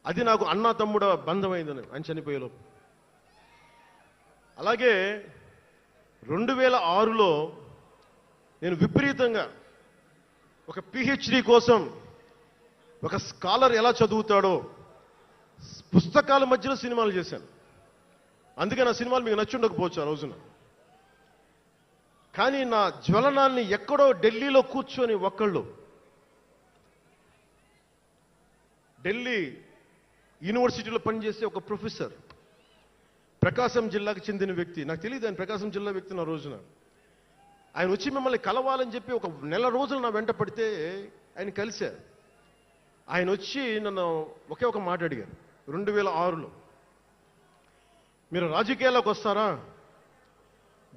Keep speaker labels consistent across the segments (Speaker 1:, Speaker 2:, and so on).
Speaker 1: అది నాకు అన్నా తమ్ముడ బంధమైందని ఆయన చనిపోయేలోపు. అలాగే 2006లో నేను విపరీతంగా ఒక పిహెచ్డి కోసం ఒక స్కాలర్ ఎలా చదువుతాడో పుస్తకాల మధ్యలో సినిమాలు చేశాను. అందుకే నా సినిమాలు మీకు నచ్చి ఉండకపోవచ్చు ఆ రోజున. కానీ నా జ్వలనాన్ని ఎక్కడో ఢిల్లీలో కూర్చొని ఒక్కళ్ళు, ఢిల్లీ యూనివర్సిటీలో పనిచేసే ఒక ప్రొఫెసర్, ప్రకాశం జిల్లాకు చెందిన వ్యక్తి, నాకు తెలియదు ఆయన ప్రకాశం జిల్లా వ్యక్తి. నా రోజున ఆయన వచ్చి మిమ్మల్ని కలవాలని చెప్పి ఒక నెల రోజులు నా వెంట పడితే ఆయన కలిశారు. ఆయన వచ్చి నన్ను ఒకే ఒక మాట అడిగారు 2006లో, మీరు రాజకీయాల్లోకి వస్తారా?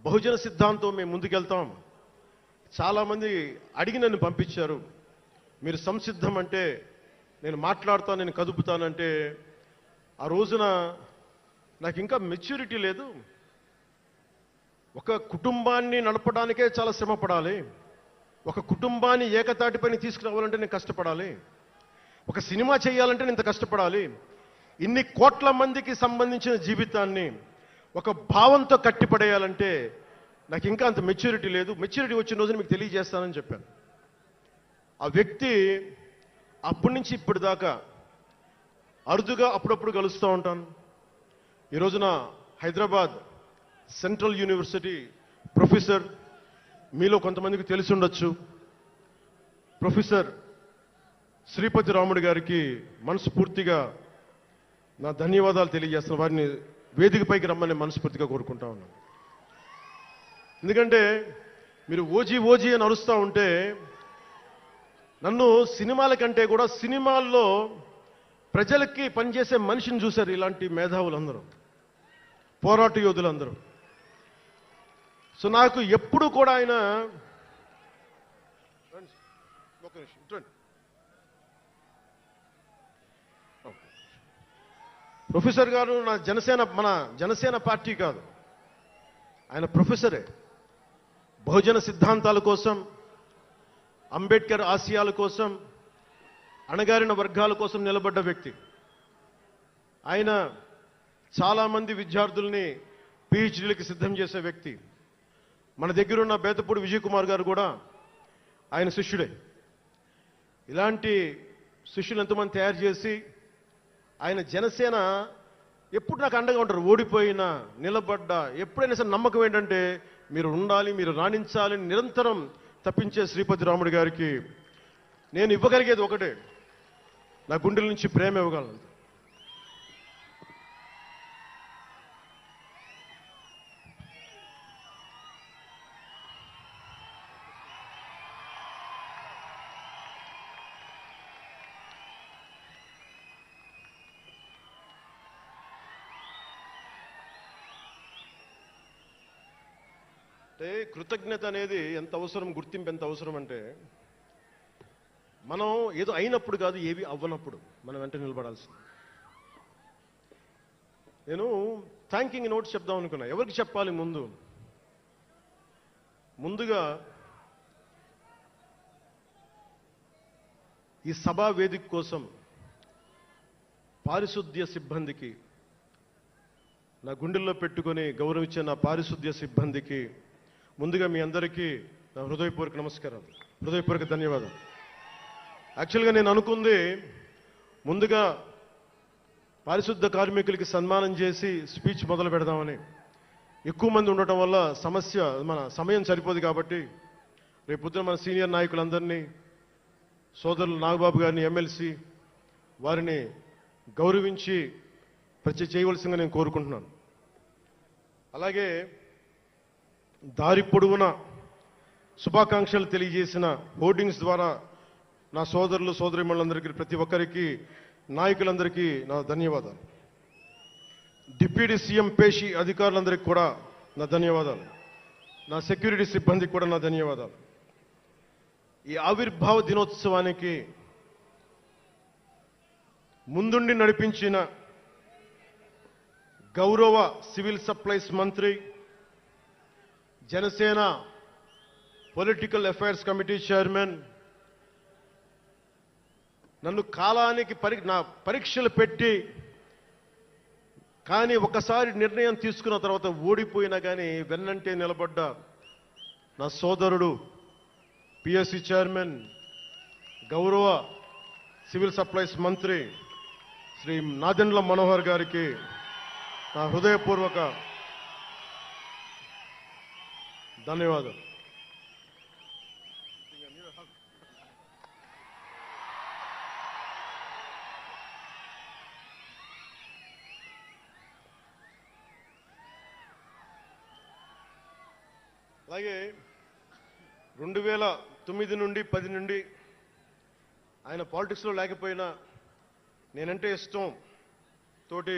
Speaker 1: బహుజన సిద్ధాంతం మేము ముందుకెళ్తాం. చాలామంది అడిగి నన్ను పంపించారు. మీరు సంసిద్ధం అంటే నేను మాట్లాడతాను, నేను కదుపుతానంటే ఆ రోజున నాకు ఇంకా మెచ్యూరిటీ లేదు. ఒక కుటుంబాన్ని నడపడానికే చాలా శ్రమ పడాలి. ఒక కుటుంబాన్ని ఏకతాటిపైన తీసుకురావాలంటే నేను కష్టపడాలి. ఒక సినిమా చేయాలంటే నేను ఇంత కష్టపడాలి. ఇన్ని కోట్ల మందికి సంబంధించిన జీవితాన్ని ఒక భావంతో కట్టిపడేయాలంటే నాకు ఇంకా అంత మెచ్యూరిటీ లేదు. మెచ్యూరిటీ వచ్చిన రోజున మీకు తెలియజేస్తానని చెప్పాను. ఆ వ్యక్తి అప్పటి నుంచి ఇప్పటిదాకా అరుదుగా అప్పుడప్పుడు కలుస్తూ ఉంటాను. ఈ రోజున హైదరాబాద్ సెంట్రల్ యూనివర్సిటీ ప్రొఫెసర్, మీలో కొంతమందికి తెలిసి ఉండొచ్చు, ప్రొఫెసర్ శ్రీపతి రాముడు గారికి మనస్ఫూర్తిగా నా ధన్యవాదాలు తెలియజేస్తాను. వారిని వేదికపైకి రమ్మని మనస్ఫూర్తిగా కోరుకుంటా ఉన్నాను. ఎందుకంటే మీరు ఓజీ ఓజీ అని అరుస్తూ ఉంటే నన్ను సినిమాల కంటే కూడా సినిమాల్లో ప్రజలకి పనిచేసే మనిషిని చూశారు ఇలాంటి మేధావులందరూ, పోరాట యోధులందరూ. సో నాకు ఎప్పుడు కూడా ఆయన ప్రొఫెసర్ గారు మన జనసేన పార్టీ కాదు, ఆయన ప్రొఫెసరే. బహుజన సిద్ధాంతాల కోసం, అంబేద్కర్ ఆశయాల కోసం, అణగారిన వర్గాల కోసం నిలబడ్డ వ్యక్తి. ఆయన చాలామంది విద్యార్థుల్ని పిహెచ్డీలకి సిద్ధం చేసే వ్యక్తి. మన దగ్గరున్న బేతపూడి విజయ్ కుమార్ గారు కూడా ఆయన శిష్యుడే. ఇలాంటి శిష్యులు ఎంతమంది తయారు చేసి ఆయన జనసేన ఎప్పుడు నాకు అండగా ఉంటారు. ఓడిపోయినా నిలబడ్డా ఎప్పుడైనా సరే నమ్మకం ఏంటంటే మీరు ఉండాలి, మీరు రాణించాలని నిరంతరం తప్పించే శ్రీపతి రాముడు గారికి నేను ఇవ్వగలిగేది ఒకటే, నా గుండెల నుంచి ప్రేమ ఇవ్వగలను. కృతజ్ఞత అనేది ఎంత అవసరం, గుర్తింపు ఎంత అవసరం అంటే మనం ఏదో అయినప్పుడు కాదు, ఏవి అవ్వనప్పుడు మనం వెంట నిలబడాల్సింది. నేను థ్యాంకింగ్ నోట్స్ చెప్దాం అనుకున్నా. ఎవరికి చెప్పాలి? ముందుగా ఈ సభా వేదిక కోసం పారిశుద్ధ్య సిబ్బందికి, నా గుండెల్లో పెట్టుకొని గౌరవించే నా పారిశుద్ధ్య సిబ్బందికి ముందుగా మీ అందరికీ నా హృదయపూర్వక నమస్కారాలు, హృదయపూర్వక ధన్యవాదాలు. యాక్చువల్గా నేను అనుకుంది ముందుగా పారిశుద్ధ కార్మికులకి సన్మానం చేసి స్పీచ్ మొదలు పెడదామని. ఎక్కువ మంది ఉండటం వల్ల మన సమయం సరిపోదు కాబట్టి రేపు పొద్దున మన సీనియర్ నాయకులందరినీ, సోదరులు నాగబాబు గారిని, ఎమ్మెల్సీ వారిని గౌరవించి చేయవలసిందిగా నేను కోరుకుంటున్నాను. అలాగే దారి పొడవునా శుభాకాంక్షలు తెలియజేసిన హోర్డింగ్స్ ద్వారా నా సోదరులు సోదరీమణులందరికీ, ప్రతి ఒక్కరికి, నాయకులందరికీ నా ధన్యవాదాలు. డిప్యూటీ సీఎం పేషి అధికారులందరికీ కూడా నా ధన్యవాదాలు. నా సెక్యూరిటీ సిబ్బందికి కూడా నా ధన్యవాదాలు. ఈ ఆవిర్భావ దినోత్సవానికి ముందుండి నడిపించిన గౌరవ సివిల్ సప్లైస్ మంత్రి, Janasena political affairs committee chairman నన్ను కాలానికి నా పరీక్షలు పెట్టి, కానీ ఒకసారి నిర్ణయం తీసుకున్న తర్వాత ఓడిపోయినా కానీ వెన్నంటే నిలబడ్డ నా సోదరుడు పిఎస్సి చైర్మన్, గౌరవ సివిల్ సప్లైస్ మంత్రి శ్రీ నాదెండ్ల మనోహర్ గారికి నా హృదయపూర్వక ధన్యవాదాలు. అలాగే 2009 నుండి 10 నుండి ఆయన పాలిటిక్స్లో లేకపోయినా నేనంటే ఇష్టం తోటి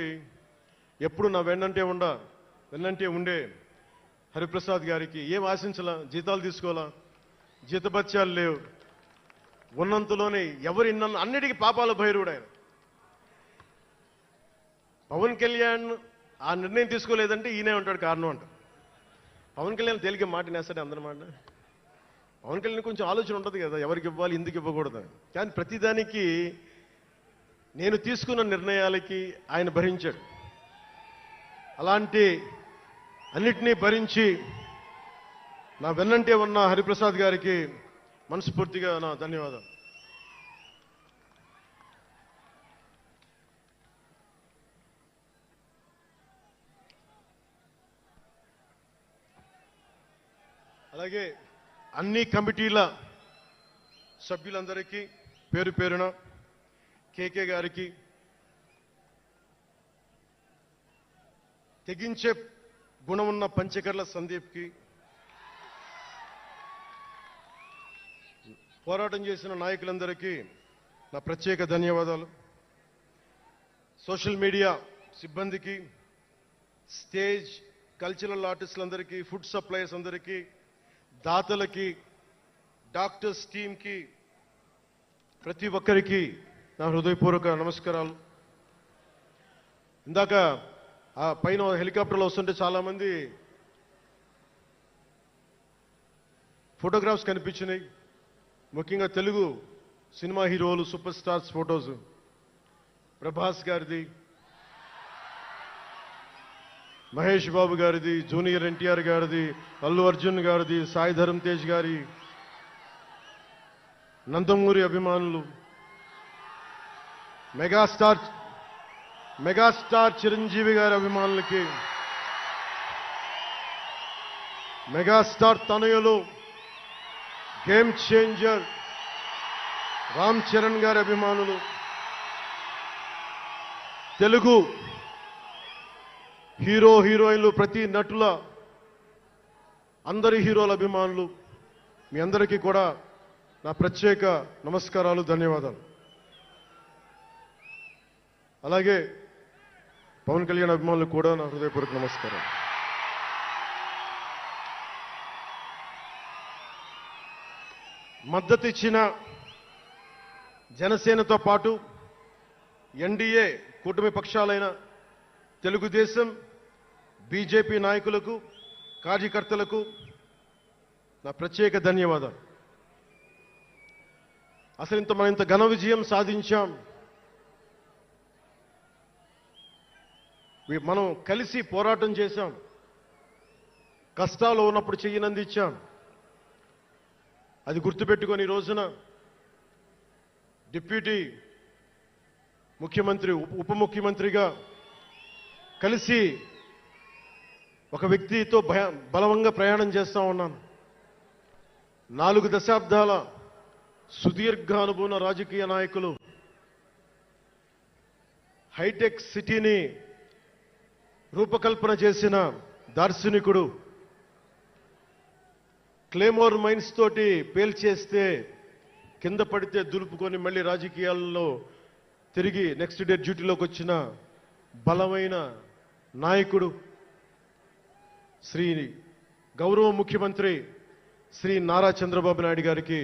Speaker 1: ఎప్పుడు నా వెన్నంటే ఉండే హరిప్రసాద్ గారికి ఏం ఆశించాలా, జీతాలు తీసుకోవాలా, జీతభత్యాలు లేవు, ఉన్నంతలోనే అన్నిటికీ పాపాల భైరవుడు ఆయన. పవన్ కళ్యాణ్ ఆ నిర్ణయం తీసుకోలేదంటే ఈయనే ఉంటాడు కారణం అంట. పవన్ కళ్యాణ్ తేలిక మాట నేస్తాడు అందరమాట. పవన్ కళ్యాణ్ కొంచెం ఆలోచన ఉంటుంది కదా, ఎవరికి ఇవ్వాలి, ఎందుకు ఇవ్వకూడదు. కానీ ప్రతిదానికి నేను తీసుకున్న నిర్ణయాలకి ఆయన భరించాడు. అలాంటి అన్నిటినీ భరించి నా వెన్నంటే ఉన్న హరిప్రసాద్ గారికి మనస్ఫూర్తిగా నా ధన్యవాదాలు. అలాగే అన్ని కమిటీల సభ్యులందరికీ పేరు పేరున, కేకే గారికి, తెగించే గుణమున్న పంచకర్ల సందీప్కి, పోరాటం చేసిన నాయకులందరికీ నా ప్రత్యేక ధన్యవాదాలు. సోషల్ మీడియా సిబ్బందికి, స్టేజ్ కల్చరల్ ఆర్టిస్టులందరికీ, ఫుడ్ సప్లైర్స్ అందరికీ, దాతలకి, డాక్టర్స్ టీమ్కి, ప్రతి ఒక్కరికి నా హృదయపూర్వక నమస్కారాలు. ఇందాక ఆ పైన హెలికాప్టర్లో వస్తుంటే చాలామంది ఫోటోగ్రాఫ్స్ కనిపించినాయి. ముఖ్యంగా తెలుగు సినిమా హీరోలు, సూపర్ స్టార్స్ ఫోటోస్, ప్రభాస్ గారిది, మహేష్ బాబు గారిది, జూనియర్ ఎన్టీఆర్ గారిది, అల్లు అర్జున్ గారిది, సాయి ధరమ్ తేజ్ గారి, నందమూరి అభిమానులు, మెగాస్టార్ చిరంజీవి గారి అభిమానులకి, మెగాస్టార్ తనయులు, గేమ్ చేంజర్ రామ్ చరణ్ గారి అభిమానులు, తెలుగు హీరోయిన్లు, ప్రతి నటుల అందరి హీరోల అభిమానులు, మీ అందరికీ కూడా నా ప్రత్యేక నమస్కారాలు, ధన్యవాదాలు. అలాగే పవన్ కళ్యాణ్ అభిమానులు కూడా నా హృదయపూర్వక నమస్కారం. మద్దతు ఇచ్చిన జనసేనతో పాటు ఎన్డీఏ కూటమి పక్షాలైన తెలుగుదేశం, బీజేపీ నాయకులకు, కార్యకర్తలకు నా ప్రత్యేక ధన్యవాదాలు. అసలు మనం ఇంత ఘన విజయం సాధించాం. మనం కలిసి పోరాటం చేశాం, కష్టాలు ఉన్నప్పుడు చెయ్యనందించాం. అది గుర్తుపెట్టుకొని ఈ రోజున డిప్యూటీ ముఖ్యమంత్రి, ఉప ముఖ్యమంత్రిగా కలిసి ఒక వ్యక్తితో బలవంగా ప్రయాణం చేస్తా ఉన్నాను. 4 దశాబ్దాల సుదీర్ఘ అనుభవ రాజకీయ నాయకులు, హైటెక్ సిటీని రూపకల్పన చేసిన దార్శనికుడు, క్లేమోర్ మైన్స్ తోటి పేల్చేస్తే కింద పడితే దులుపుకొని మళ్ళీ రాజకీయాల్లో తిరిగి నెక్స్ట్ డే డ్యూటీలోకి వచ్చిన బలమైన నాయకుడు, శ్రీ గౌరవ ముఖ్యమంత్రి శ్రీ నారా చంద్రబాబు నాయుడు గారికి,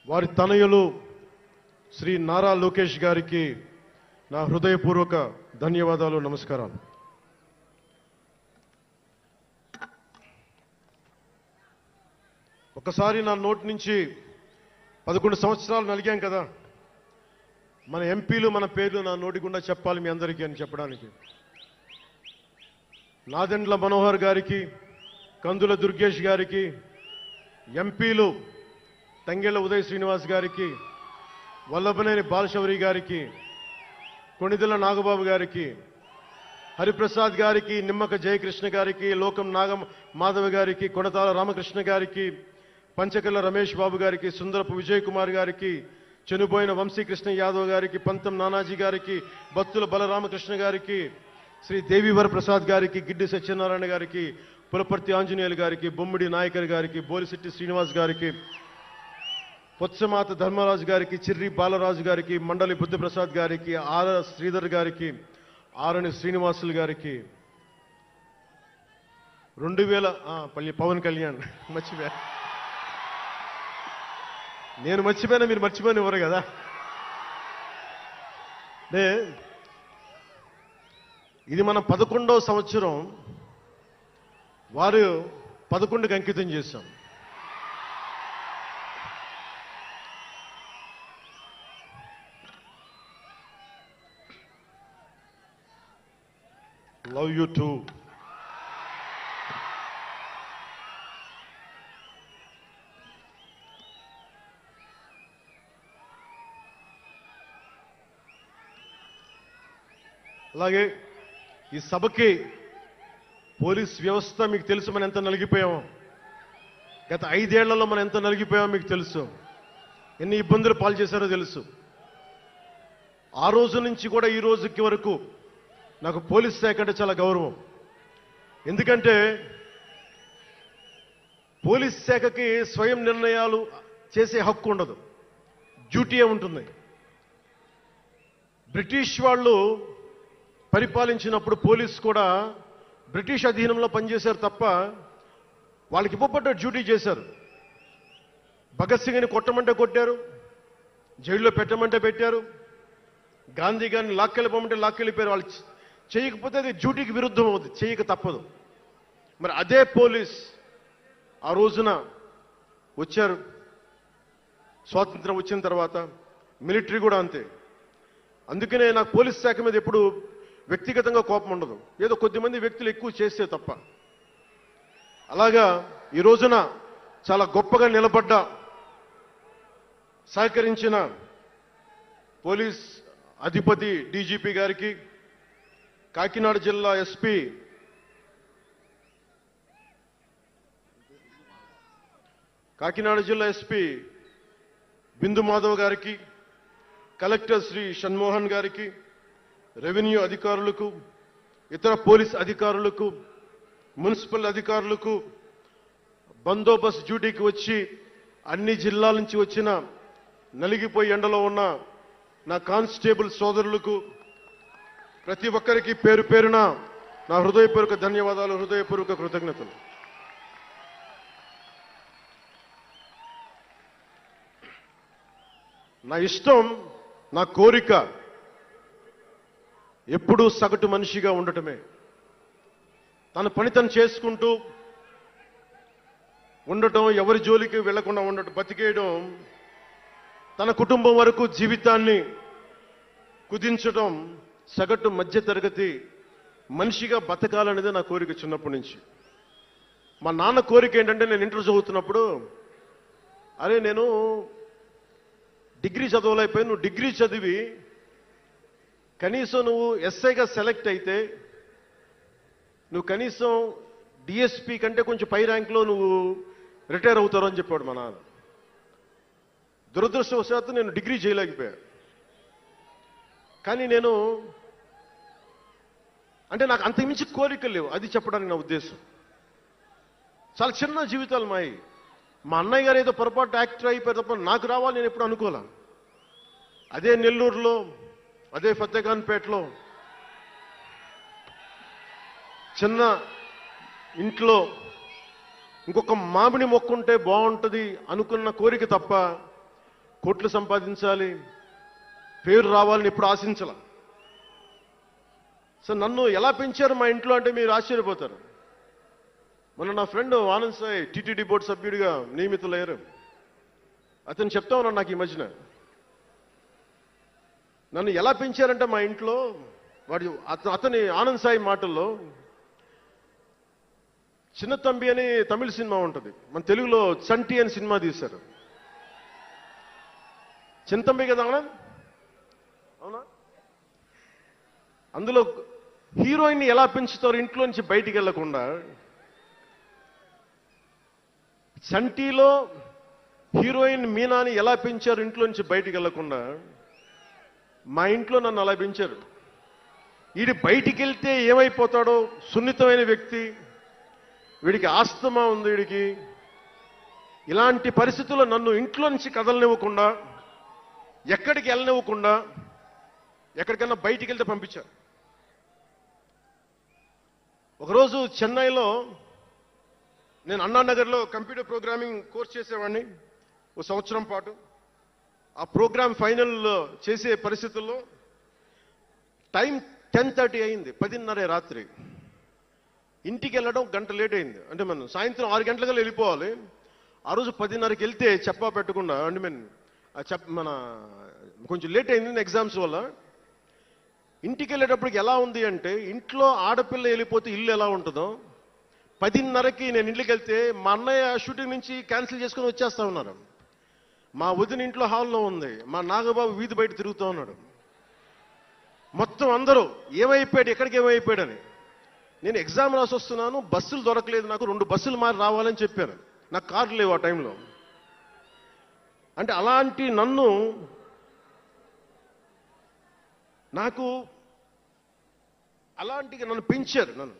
Speaker 1: వారి తనయులు శ్రీ నారా లోకేష్ గారికి నా హృదయపూర్వక ధన్యవాదాలు, నమస్కారాలు. ఒకసారి నా నోటి నుంచి 11 సంవత్సరాలు నలిగాం కదా, మన ఎంపీలు మన పేర్లు నా నోటి గుండా చెప్పాలి మీ అందరికీ అని చెప్పడానికి. నాదెండ్ల మనోహర్ గారికి, కందుల దుర్గేష్ గారికి, ఎంపీలు తంగెళ్ల ఉదయ్ శ్రీనివాస్ గారికి, వల్లభనేని బాలశౌరి గారికి, కొణిదెల నాగబాబు గారికి, హరిప్రసాద్ గారికి, నిమ్మక జయకృష్ణ గారికి, లోకం మాధవ గారికి, కొనతాల రామకృష్ణ గారికి, పంచకల్ల రమేష్ బాబు గారికి, సుందరపు విజయ్ కుమార్ గారికి, చనిపోయిన వంశీకృష్ణ యాదవ్ గారికి, పంతం నానాజీ గారికి, బత్తుల బలరామకృష్ణ గారికి, శ్రీ దేవివర ప్రసాద్ గారికి, గిడ్డి సత్యనారాయణ గారికి, పులపర్తి ఆంజనేయులు గారికి, బొమ్మిడి నాయకర్ గారికి, బోలిశెట్టి శ్రీనివాస్ గారికి, పొత్సమాత ధర్మరాజు గారికి, చిర్రి బాలరాజు గారికి, మండలి బుద్ధప్రసాద్ గారికి, ఆర్ శ్రీధర్ గారికి, ఆరణి శ్రీనివాసులు గారికి, 2000 పవన్ కళ్యాణ్ మర్చిపోయా, నేను మర్చిపోయినా మీరు మర్చిపోయిన ఎవరు కదా. ఇది మన 11వ సంవత్సరం, వారు 11కి అంకితం చేశాం. Love you two. అలాగే ఈ సభకి పోలీస్ వ్యవస్థ మీకు తెలుసు, మనం ఎంత నలిగిపోయామో. గత 5 ఏళ్లలో మనం ఎంత నలిగిపోయామో మీకు తెలుసు, ఎన్ని ఇబ్బందులు పాలు చేశారో తెలుసు. ఆ రోజు నుంచి కూడా ఈ రోజుకి వరకు నాకు పోలీస్ శాఖ అంటే చాలా గౌరవం. ఎందుకంటే పోలీస్ శాఖకి స్వయం నిర్ణయాలు చేసే హక్కు ఉండదు, డ్యూటీయే ఉంటుంది. బ్రిటిష్ వాళ్ళు పరిపాలించినప్పుడు పోలీస్ కూడా బ్రిటిష్ అధీనంలో పనిచేశారు తప్ప వాళ్ళకి ఇవ్వబడ్డ డ్యూటీ చేశారు. భగత్ సింగ్ని కొట్టమంటే కొట్టారు, జైల్లో పెట్టమంటే పెట్టారు, గాంధీ గారిని లాక్కెళ్ళిపోమంటే లాక్కెళ్ళిపోయారు. వాళ్ళు చేయకపోతే అది డ్యూటీకి విరుద్ధం అవుతుంది, చేయక తప్పదు. మరి అదే పోలీస్ ఆ రోజున వచ్చారు. స్వాతంత్రం వచ్చిన తర్వాత మిలిటరీ కూడా అంతే. అందుకనే నాకు పోలీస్ శాఖ మీద ఎప్పుడు వ్యక్తిగతంగా కోపం ఉండదు, ఏదో కొద్దిమంది వ్యక్తులు ఎక్కువ చేస్తే తప్ప. అలాగా ఈ రోజున చాలా గొప్పగా నిలబడ్డ, సహకరించిన పోలీస్ అధిపతి డీజీపీ గారికి, కాకినాడ జిల్లా ఎస్పీ బిందు మాధవ్ గారికి, కలెక్టర్ శ్రీ షణ్మోహన్ గారికి, రెవెన్యూ అధికారులకు, ఇతర పోలీస్ అధికారులకు, మున్సిపల్ అధికారులకు, బందోబస్తు డ్యూటీకి వచ్చి అన్ని జిల్లాల నుంచి వచ్చిన నలిగిపోయి ఎండలో ఉన్న నా కానిస్టేబుల్ సోదరులకు, ప్రతి ఒక్కరికి పేరు పేరున నా హృదయపూర్వక ధన్యవాదాలు, హృదయపూర్వక కృతజ్ఞతలు. నా ఇష్టం, నా కోరిక ఎప్పుడూ సగటు మనిషిగా ఉండటమే. తన పని తను చేసుకుంటూ ఉండటం, ఎవరి జోలికి వెళ్లకుండా ఉండటం, బతికేయడం, తన కుటుంబం వరకు జీవితాన్ని కుదించడం, సగటు మధ్య తరగతి మనిషిగా బతకాలనేది నా కోరిక చిన్నప్పటి నుంచి. మా నాన్న కోరిక ఏంటంటే, నేను ఇంటర్ చదువుతున్నప్పుడు, అరే నేను డిగ్రీ చదవలేకపోయి, నువ్వు డిగ్రీ చదివి కనీసం నువ్వు ఎస్ఐగా సెలెక్ట్ అయితే నువ్వు కనీసం డిఎస్పీ కంటే కొంచెం పై ర్యాంక్లో నువ్వు రిటైర్ అవుతారు అని చెప్పాడు మా నాన్న. దురదృష్టవశాత్తు నేను డిగ్రీ చేయలేకపోయా. కానీ నేను అంటే నాకు అంతకుమించి కోరికలు లేవు, అది చెప్పడానికి నా ఉద్దేశం. చాలా చిన్న జీవితాలు మాయి. మా అన్నయ్య గారు ఏదో పొరపాటు యాక్టర్ అయిపోయారు తప్ప నాకు రావాలి నేను ఎప్పుడు అనుకోలే. అదే నెల్లూరులో, అదే ఫతేఖాన్పేటలో చిన్న ఇంట్లో ఇంకొక మామిడి మొక్క ఉంటే బాగుంటుంది అనుకున్న కోరిక తప్ప కోట్లు సంపాదించాలి, పేరు రావాలని ఎప్పుడు ఆశించాల. సో నన్ను ఎలా పెంచారు మా ఇంట్లో అంటే మీరు ఆశ్చర్యపోతారు. మొన్న నా friend Anand Sai TTD board సభ్యుడిగా నియమితులయ్యారు. అతను చెప్తా ఉన్నాడు నాకు ఈ మధ్యన, నన్ను ఎలా పెంచారంటే మా ఇంట్లో వాడు అతని ఆనంద్ సాయి మాటల్లో, చిన్న తంబి అని తమిళ సినిమా ఉంటుంది, మన తెలుగులో చంటి అని సినిమా తీశారు. చిన్న తంబి కదా ఆనంద్, అవునా? అందులో హీరోయిన్ ఎలా పెంచుతారు ఇంట్లో నుంచి బయటికి వెళ్లకుండా, చంటిలో హీరోయిన్ మీనాని ఎలా పెంచారు ఇంట్లో నుంచి బయటికి వెళ్లకుండా, మా ఇంట్లో నన్ను అలా పెంచారు. వీడి బయటికి వెళ్తే ఏమైపోతాడో, సున్నితమైన వ్యక్తి, వీడికి ఆస్తమా ఉంది, వీడికి ఇలాంటి పరిస్థితుల్లో నన్ను ఇంట్లో నుంచి కదలనివ్వకుండా, ఎక్కడికి వెళ్ళనివ్వకుండా, ఎక్కడికన్నా బయటికి వెళ్తే పంపించారు. ఒకరోజు చెన్నైలో నేను అన్నానగర్లో కంప్యూటర్ ప్రోగ్రామింగ్ కోర్స్ చేసేవాడిని ఒక సంవత్సరం పాటు. ఆ ప్రోగ్రామ్ ఫైనల్ చేసే పరిస్థితుల్లో టైం 10:30 అయింది, 10:30 రాత్రి. ఇంటికి వెళ్ళడం గంట లేట్ అయింది. అంటే మనం సాయంత్రం 6 గంటలకల్లా వెళ్ళిపోవాలి. ఆ రోజు 10:30కి వెళ్తే చెప్పా పెట్టకుండా, అంటే మన కొంచెం లేట్ అయింది ఎగ్జామ్స్ వల్ల. ఇంటికి వెళ్ళేటప్పటికి ఎలా ఉంది అంటే, ఇంట్లో ఆడపిల్ల వెళ్ళిపోతే ఇల్లు ఎలా ఉంటుందో, 10:30కి నేను ఇంటికి వెళ్తే మా అన్నయ్య షూటింగ్ నుంచి క్యాన్సిల్ చేసుకుని వచ్చేస్తా ఉన్నారు. మా వదిన ఇంట్లో హాల్లో ఉంది, మా నాగబాబు వీధి బయట తిరుగుతూ ఉన్నాడు. మొత్తం అందరూ ఏమైపోయాడు, ఎక్కడికి ఏమైపోయాడని. నేను ఎగ్జామ్ రాసి వస్తున్నాను, బస్సులు దొరకలేదు నాకు, 2 బస్సులు మారి రావాలని చెప్పాను. నాకు కార్లు లేవు ఆ టైంలో. అంటే అలాంటి నన్ను పెంచారు నన్ను.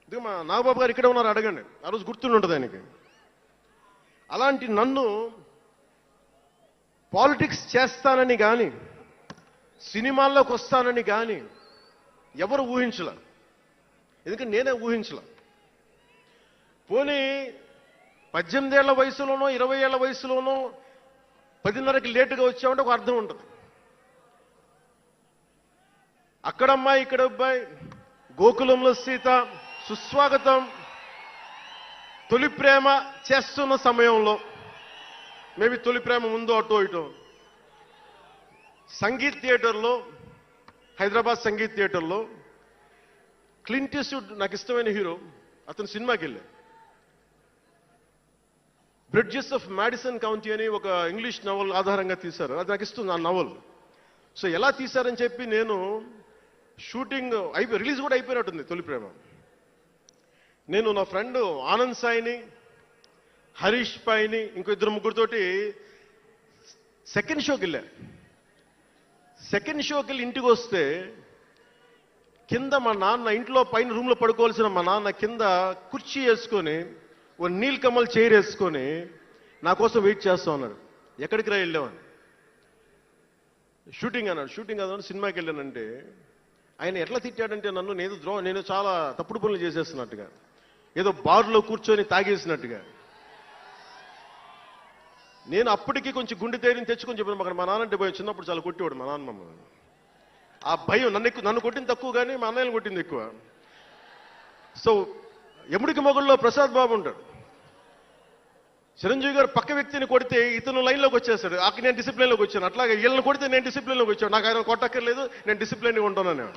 Speaker 1: ఇది మా నాగబాబు గారు ఇక్కడే ఉన్నారు, అడగండి, ఆ రోజు గుర్తుండి ఉంటుంది ఆయనకి. అలాంటి నన్ను పాలిటిక్స్ చేస్తానని కానీ, సినిమాల్లోకి వస్తానని కానీ ఎవరు ఊహించలే. ఎందుకంటే నేనే ఊహించలే. పోనీ 18 ఏళ్ల వయసులోనో 20 ఏళ్ల వయసులోనో 10:30కి లేటుగా వచ్చామంటే ఒక అర్థం ఉంటుంది. అక్కడమ్మాయి ఇక్కడ అబ్బాయి, గోకులంలో సీత, సుస్వాగతం, తొలి ప్రేమ చేస్తున్న సమయంలో, మేబీ తొలి ప్రేమ ముందు అటో ఇటో, సంగీత్ థియేటర్లో, హైదరాబాద్ సంగీత్ థియేటర్లో క్లింట్ ఈస్ట్వుడ్ నాకు ఇష్టమైన హీరో, అతను సినిమాకి వెళ్ళా. బ్రిడ్జెస్ ఆఫ్ మాడిసన్ కౌంటీ అని ఒక ఇంగ్లీష్ నవల్ ఆధారంగా తీశారు. అది నాకు ఇస్తుంది ఆ నవల్. సో ఎలా తీశారని చెప్పి నేను షూటింగ్ రిలీజ్ కూడా అయిపోయినట్టుంది తొలి ప్రేమ. నేను నా ఫ్రెండ్ ఆనంద్ సాయిని, హరీష్ పాయిని, ఇంకో 2-3తోటి సెకండ్ షోకి వెళ్ళా. సెకండ్ షోకి వెళ్ళి ఇంటికి వస్తే కింద మా నాన్న, ఇంట్లో పైన రూమ్లో పడుకోవాల్సిన మా నాన్న కింద కుర్చీ వేసుకొని, ఓ నీల్ కమల్ చైర్ వేసుకొని నా కోసం వెయిట్ చేస్తా ఉన్నాడు. ఎక్కడికి రా వెళ్ళామని. షూటింగ్ అన్నాడు. షూటింగ్ అన్నాడు, సినిమాకి వెళ్ళానంటే ఆయన ఎట్లా తిట్టాడంటే నన్ను, నేను చాలా తప్పుడు పనులు చేసేస్తున్నట్టుగా, ఏదో బార్లో కూర్చొని తాగేసినట్టుగా. నేను అప్పటికి కొంచెం గుండె ధైర్యం తెచ్చుకొని చెప్పాను, అక్కడ మా నాన్నంటే భయం, చిన్నప్పుడు చాలా కొట్టేవాడు మా నాన్న మమ్మల్ని. ఆ భయం నన్ను కొట్టింది తక్కువ కానీ మా అన్నయ్యను కొట్టింది ఎక్కువ. సో ఎముడికి మొగుళ్ళలో ప్రసాద్ బాబు ఉంటాడు, చిరంజీవి గారు పక్క వ్యక్తిని కొడితే ఇతను లైన్లోకి వచ్చేస్తాడు, అక్కడ నేను డిసిప్లిన్లోకి వచ్చాను. అట్లాగే వీళ్ళని కొడితే నేను డిసిప్లిన్లోకి వచ్చాను. నాకు ఆయన కొట్టక్కర్లేదు, నేను డిసిప్లిన్గా ఉంటాను.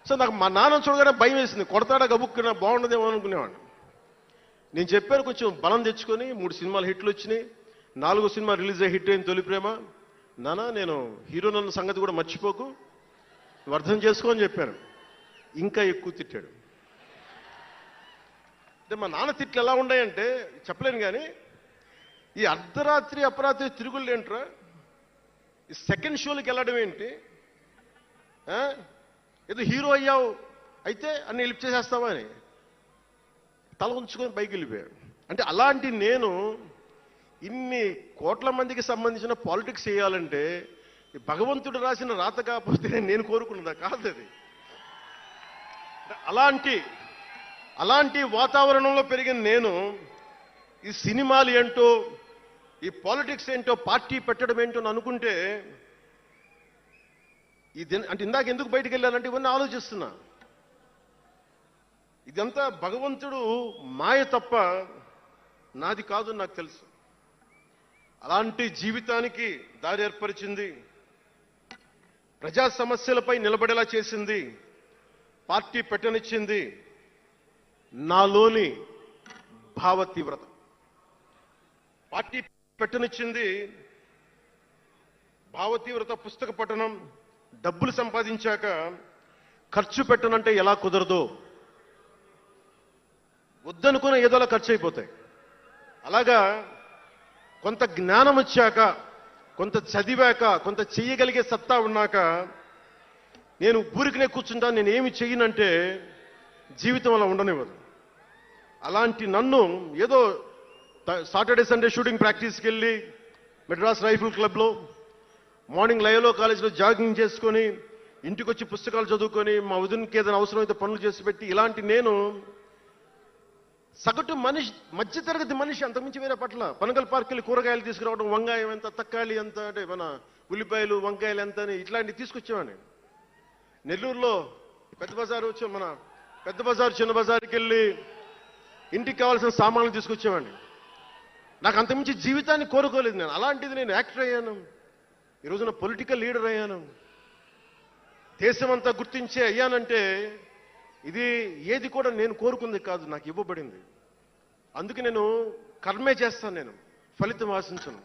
Speaker 1: సో నాకు మా నాన్న చూడగానే భయం వేసింది, కొడతాడా గబుక్కున బాగుండదేమో అనుకునేవాడు. నేను చెప్పాను కొంచెం బలం తెచ్చుకొని, 3 సినిమాలు హిట్లు వచ్చినాయి, 4వ సినిమా రిలీజ్ అయ్యి హిట్ అయింది తొలి ప్రేమ. నాన్న నేను హీరో నన్న సంగతి కూడా మర్చిపోకు, నువ్వు అర్థం చేసుకో అని చెప్పాను. ఇంకా ఎక్కువ తిట్టాడు. అంటే మా నాన్న తిట్లు ఎలా ఉన్నాయంటే చెప్పలేను కానీ, ఈ అర్ధరాత్రి అపరాత్రి తిరుగుళ్ళు ఏంట్రా, ఈ సెకండ్ షోలకి వెళ్ళడం ఏంటి, ఏదో హీరో అయ్యావు అయితే అన్ని హెల్ప్ చేసేస్తావా అని తల ఉంచుకొని పైకి వెళ్ళిపోయాడు. అంటే అలాంటి నేను ఇన్ని కోట్ల మందికి సంబంధించిన పాలిటిక్స్ చేయాలంటే భగవంతుడు రాసిన రాత కాకపోతే నేను కోరుకున్నదా కాదు అది. అలాంటి వాతావరణంలో పెరిగిన నేను ఈ సినిమాలు ఏంటో, ఈ పాలిటిక్స్ ఏంటో, పార్టీ పెట్టడం ఏంటో అనుకుంటే అంటే ఇందాక ఎందుకు బయటికి వెళ్ళానంటే ఇవన్నీ ఆలోచిస్తున్నా. ఇదంతా భగవంతుడు మాయ తప్ప నాది కాదు నాకు తెలుసు. అలాంటి జీవితానికి దారి ఏర్పరిచింది, ప్రజా సమస్యలపై నిలబడేలా చేసింది, పార్టీ పెట్టనిచ్చింది నాలోని భావ తీవ్రత. పార్టీ పెట్టనిచ్చింది భావ తీవ్రత. పుస్తక పఠనం, డబ్బులు సంపాదించాక ఖర్చు పెట్టనంటే ఎలా కుదరదో, వద్దనుకున్న ఏదోలా ఖర్చు అయిపోతాయి. అలాగా కొంత జ్ఞానం వచ్చాక, కొంత చదివాక, కొంత చెయ్యగలిగే సత్తా ఉన్నాక నేను ఊరికనే కూర్చుంటాను, నేను ఏమి చెయ్యనంటే జీవితం అలా ఉండనివ్వదు. అలాంటి నన్ను ఏదో సాటర్డే సండే షూటింగ్ ప్రాక్టీస్కి వెళ్ళి మెడ్రాస్ రైఫిల్ క్లబ్లో, మార్నింగ్ లయోలా కాలేజీలో జాగింగ్ చేసుకొని, ఇంటికి వచ్చి పుస్తకాలు చదువుకొని, మా వదినకి ఏదైనా అవసరమైతే పనులు చేసి పెట్టి, ఇలాంటి నేను సగటు మనిషి, మధ్యతరగతి మనిషి, అంతకుమించి వేరే పట్ల. పనగల్ పార్క్ వెళ్ళి కూరగాయలు తీసుకురావడం, వంకాయ ఎంత, తక్కాలి ఎంత, అంటే మన ఉల్లిపాయలు వంకాయలు ఎంత అని ఇట్లాంటివి తీసుకొచ్చేవాడిని. నెల్లూరులో పెద్ద బజారు వచ్చి, మన పెద్ద బజారు చిన్న బజార్కి వెళ్ళి ఇంటికి కావాల్సిన సామాన్లు తీసుకొచ్చేవాడిని. నాకు అంతకుమించి జీవితాన్ని కోరుకోలేదు నేను. అలాంటిది నేను యాక్టర్ అయ్యాను, ఈ రోజున పొలిటికల్ లీడర్ అయ్యాను, దేశమంతా గుర్తించే అయ్యానంటే ఇది ఏది కూడా నేను కోరుకుంది కాదు, నాకు ఇవ్వబడింది. అందుకే నేను కర్మే చేస్తాను, నేను ఫలితం ఆశించను.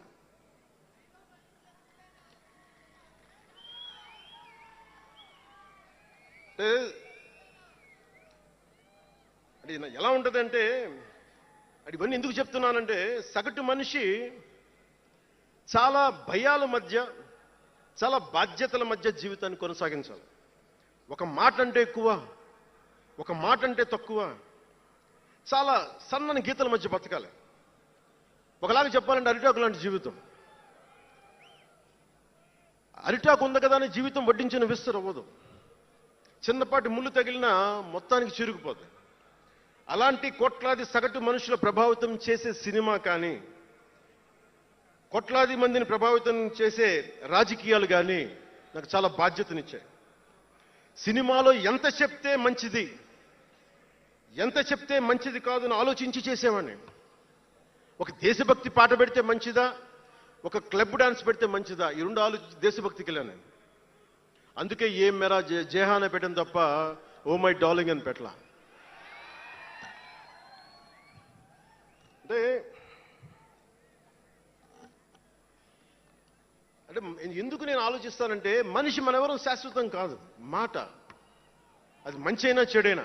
Speaker 1: అంటే ఎలా ఉంటుందంటే, అది ఇవన్నీ ఎందుకు చెప్తున్నానంటే, సగటు మనిషి చాలా భయాల మధ్య, చాలా బాధ్యతల మధ్య జీవితాన్ని కొనసాగించాలి. ఒక మాట అంటే ఎక్కువ, ఒక మాట అంటే తక్కువ, చాలా సన్నని గీతల మధ్య బతకాలి. ఒకలాగా చెప్పాలంటే అరిటాకు లాంటి జీవితం. అరిటాకు ఉంది కదా అని జీవితం వడ్డించిన విస్తరు అవ్వదు. చిన్నపాటి ముళ్ళు తగిలినా మొత్తానికి చిరుగుపోతుంది. అలాంటి కోట్లాది సగటు మనుషుల ప్రభావితం చేసే సినిమా కానీ, కోట్లాది మందిని ప్రభావితం చేసే రాజకీయాలు కానీ నాకు చాలా బాధ్యతనిచ్చాయి. సినిమాలో ఎంత చెప్తే మంచిది, ఎంత చెప్తే మంచిది కాదని ఆలోచించి చేసేవాడిని. ఒక దేశభక్తి పాట పెడితే మంచిదా, ఒక క్లబ్ డాన్స్ పెడితే మంచిదా, ఈ రెండు ఆలోచించి దేశభక్తికి వెళ్ళాను నేను. అందుకే ఏ మేరా జేహానే పెట్టాను తప్ప ఓ మై డార్లింగ్ అని పెట్టలా. అంటే అంటే ఎందుకు నేను ఆలోచిస్తానంటే, మనిషి మనెవరం శాశ్వతం కాదు. మాట అది మంచి అయినా చెడైనా